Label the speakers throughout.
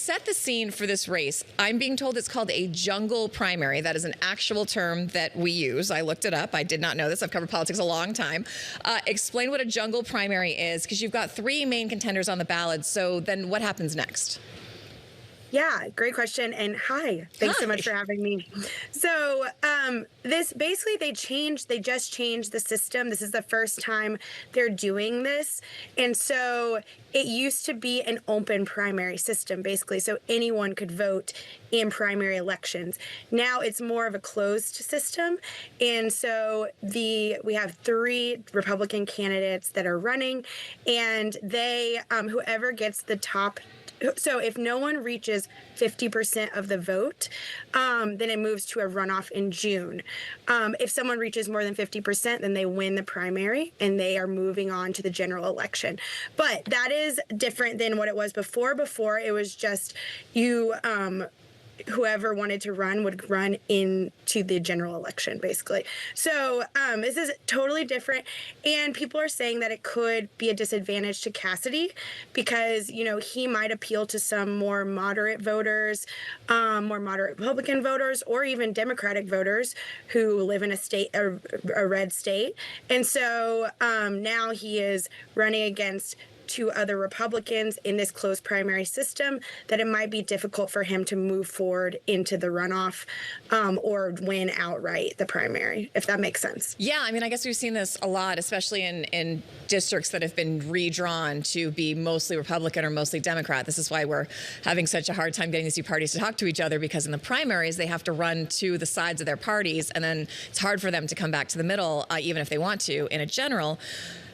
Speaker 1: Set the scene for this race. I'm being told it's called a jungle primary. That is an actual term that we use. I looked it up. I did not know this. I've covered politics a long time. Explain what a jungle primary is, because you've got three main contenders on the ballot. So then what happens next?
Speaker 2: Yeah, great question. And hi, thanks so much for having me. So this basically, they just changed the system. This is the first time they're doing this. And so it used to be an open primary system, basically. So anyone could vote in primary elections. Now it's more of a closed system. And so we have three Republican candidates that are running, and they, whoever gets the top. So if no one reaches 50% of the vote, then it moves to a runoff in June. If someone reaches more than 50%, then they win the primary and they are moving on to the general election. But that is different than what it was before. Before, it was just you, whoever wanted to run would run into the general election, basically. So this is totally different. And people are saying that it could be a disadvantage to Cassidy because, you know, he might appeal to some more moderate voters, more moderate Republican voters, or even Democratic voters who live in a red state. And so now he is running against two other Republicans in this closed primary system, that it might be difficult for him to move forward into the runoff or win outright the primary, if that makes sense.
Speaker 1: Yeah, I mean, I guess we've seen this a lot, especially in districts that have been redrawn to be mostly Republican or mostly Democrat. This is why we're having such a hard time getting these two parties to talk to each other, because in the primaries, they have to run to the sides of their parties, and then it's hard for them to come back to the middle, even if they want to, in a general.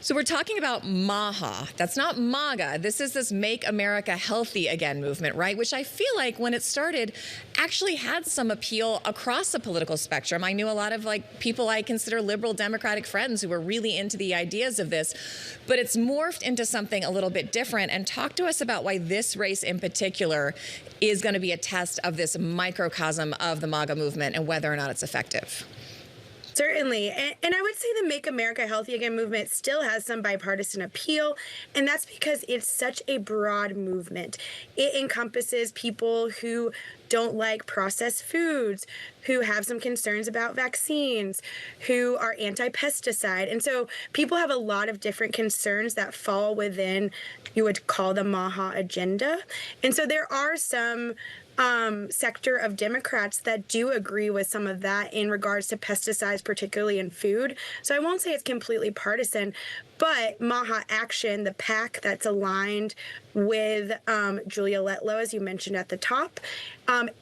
Speaker 1: So we're talking about MAHA. That's not MAGA. This is this Make America Healthy Again movement, right? Which I feel like when it started actually had some appeal across the political spectrum. I knew a lot of people I consider liberal Democratic friends who were really into the ideas of this, but it's morphed into something a little bit different. And talk to us about why this race in particular is going to be a test of this microcosm of the MAGA movement and whether or not it's effective.
Speaker 2: Certainly. And I would say the Make America Healthy Again movement still has some bipartisan appeal, and that's because it's such a broad movement. It encompasses people who don't like processed foods, who have some concerns about vaccines, who are anti-pesticide. And so people have a lot of different concerns that fall within, you would call the MAHA agenda. And so there are some sector of Democrats that do agree with some of that in regards to pesticides, particularly in food. So I won't say it's completely partisan, but MAHA Action, the PAC that's aligned with Julia Letlow, as you mentioned at the top,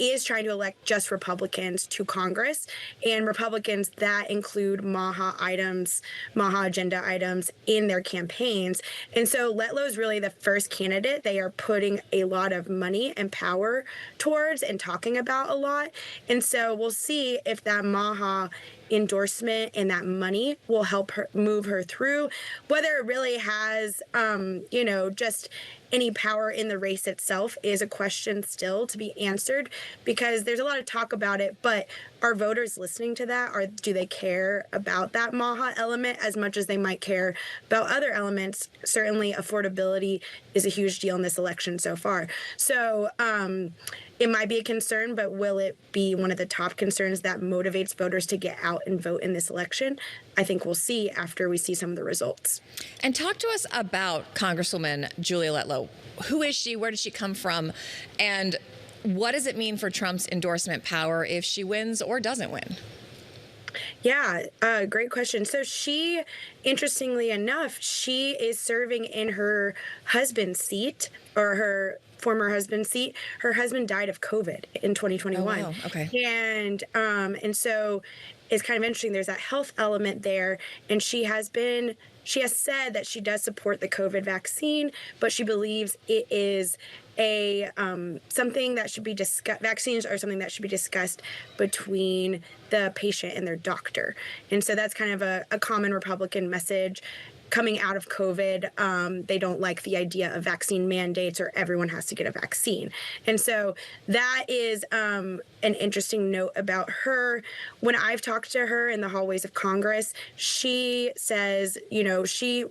Speaker 2: is trying to elect just Republicans to Congress, and Republicans that include MAHA items, MAHA agenda items in their campaigns. And so Letlow is really the first candidate they are putting a lot of money and power towards and talking about a lot. And so we'll see if that MAHA endorsement and that money will help her move her through. Whether it really has, just any power in the race itself is a question still to be answered, because there's a lot of talk about it, but are voters listening to that? Or do they care about that MAHA element as much as they might care about other elements? Certainly affordability is a huge deal in this election so far. So it might be a concern, but will it be one of the top concerns that motivates voters to get out and vote in this election? I think we'll see after we see some of the results.
Speaker 1: And talk to us about Congresswoman Julia Letlow. Who is she? Where did she come from? And what does it mean for Trump's endorsement power if she wins or doesn't win?
Speaker 2: Yeah, great question. So she, interestingly enough, she is serving in her husband's seat, or her former husband's seat. Her husband died of COVID in 2021.
Speaker 1: Oh, wow. Okay.
Speaker 2: And so it's kind of interesting. There's that health element there, and she has said that she does support the COVID vaccine, but she believes it is something that should be discussed. Vaccines are something that should be discussed between the patient and their doctor. And so that's kind of a common Republican message coming out of COVID, they don't like the idea of vaccine mandates or everyone has to get a vaccine. And so that is an interesting note about her. When I've talked to her in the hallways of Congress, she says, she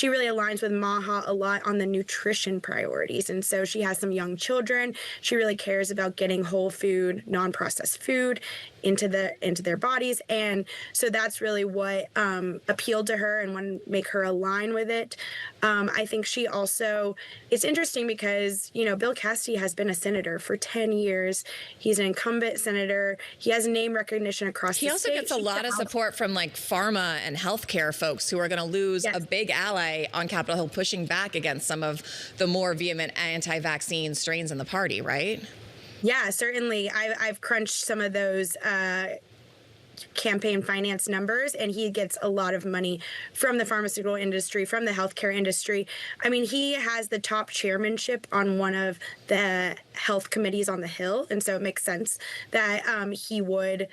Speaker 2: really aligns with MAHA a lot on the nutrition priorities. And so she has some young children. She really cares about getting whole food, non-processed food into their bodies. And so that's really what appealed to her and wanted to make her align with it. I think she also, it's interesting because, Bill Cassidy has been a senator for 10 years. He's an incumbent senator. He has name recognition across the state.
Speaker 1: He also gets a lot of support from like pharma and healthcare folks who are going to lose a big ally on Capitol Hill pushing back against some of the more vehement anti-vaccine strains in the party, right?
Speaker 2: Yeah, certainly. I've crunched some of those campaign finance numbers, and he gets a lot of money from the pharmaceutical industry, from the healthcare industry. I mean, he has the top chairmanship on one of the health committees on the Hill, and so it makes sense that he would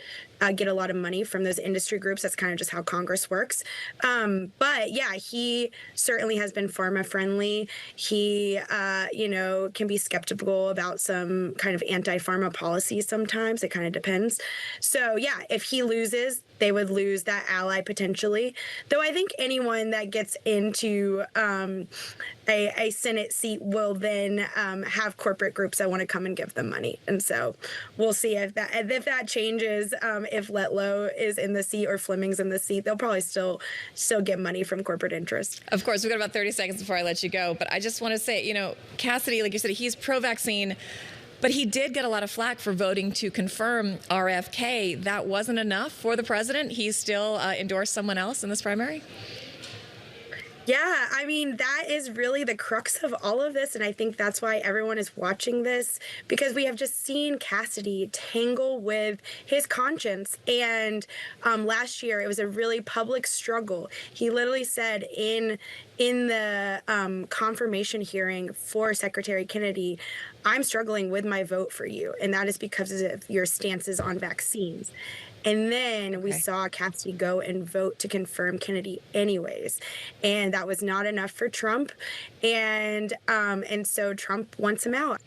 Speaker 2: get a lot of money from those industry groups. That's kind of just how Congress works. But yeah, he certainly has been pharma friendly. He, can be skeptical about some kind of anti-pharma policies sometimes. It kind of depends. So yeah, if he loses, they would lose that ally potentially. Though I think anyone that gets into a Senate seat will then have corporate get that want to come and give them money. And so we'll see if that changes. If Letlow is in the seat or Fleming's in the seat, they'll probably still get money from corporate interests.
Speaker 1: Of course, we've got about 30 seconds before I let you go. But I just want to say, Cassidy, like you said, he's pro-vaccine. But he did get a lot of flack for voting to confirm RFK. That wasn't enough for the president. He still endorsed someone else in this primary.
Speaker 2: Yeah, I mean, that is really the crux of all of this. And I think that's why everyone is watching this, because we have just seen Cassidy tangle with his conscience. And last year, it was a really public struggle. He literally said in the confirmation hearing for Secretary Kennedy, I'm struggling with my vote for you. And that is because of your stances on vaccines. And then we saw Cassidy go and vote to confirm Kennedy anyways. And that was not enough for Trump. And so Trump wants him out.